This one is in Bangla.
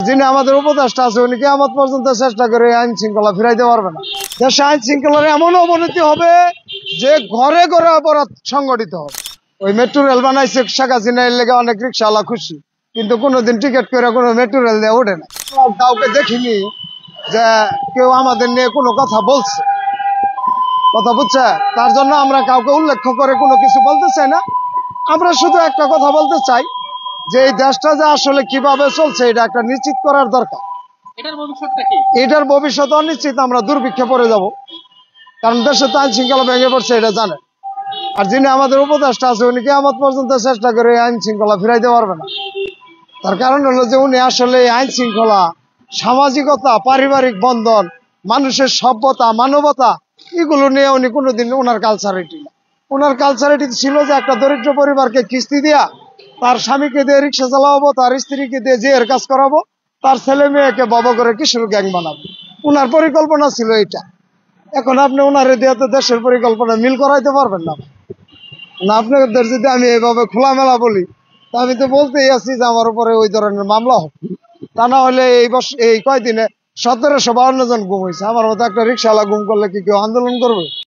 যিনি আমাদের উপদেষ্টা আছে উনি কিয়ামত পর্যন্ত চেষ্টা করে আইন শৃঙ্খলা ফিরাইতে পারবে না। দেশে আইন শৃঙ্খলার এমন অবনতি হবে যে ঘরে ঘরে অপরাধ সংগঠিত হবে। ওই মেট্রো রেল বানাইছে শেখ হাসিনার লেগে অনেক রিক্সাওয়ালা খুশি, কিন্তু কোনোদিন টিকিট করে কোনো মেট্রো রেল দিয়ে ওঠে না। কাউকে দেখিনি যে কেউ আমাদের নিয়ে কোনো কথা বলছে, কথা বুঝছে। তার জন্য আমরা কাউকে উল্লেখ করে কোনো কিছু বলতে চাই না। আমরা শুধু একটা কথা বলতে চাই যে এই দেশটা যে আসলে কিভাবে চলছে এটা একটা নিশ্চিত করার দরকার। এটার ভবিষ্যৎ অনিশ্চিত, আমরা দুর্ভিক্ষে পড়ে যাব, কারণ দেশে তো আইন শৃঙ্খলা ভেঙে পড়ছে এটা জানে। আর যিনি আমাদের উপদেষ্টা আছে উনি কিয়ামত পর্যন্ত চেষ্টা করে আইন শৃঙ্খলা ফিরাইতে পারবে না। তার কারণ হলো যে উনি আসলে আইন শৃঙ্খলা, সামাজিকতা, পারিবারিক বন্ধন, মানুষের সভ্যতা, মানবতা এগুলো নিয়ে উনি কোনোদিন ওনার কালচারিটি না। ওনার কালচারিটি ছিল যে একটা দরিদ্র পরিবারকে কিস্তি দিয়া তার স্বামীকে দিয়ে রিক্সা চালাবো, তার স্ত্রীকে দিয়ে জের কাজ করাবো, তার ছেলে মেয়েকে বব করে কিশোর গ্যাং বানাবো। ওনার পরিকল্পনা ছিল এটা। এখন আপনি ওনার দিয়ে তো দেশের পরিকল্পনা মিল করাইতে পারবেন না। আপনাদের যদি আমি এইভাবে খোলামেলা বলি, তা আমি তো বলতেই আছি যে আমার উপরে ওই ধরনের মামলা হবে। তা না হলে এই কয়দিনে 1752 জন গুম হয়েছে। আমার মতো একটা রিক্সাওয়ালা গুম করলে কি কেউ আন্দোলন করবে?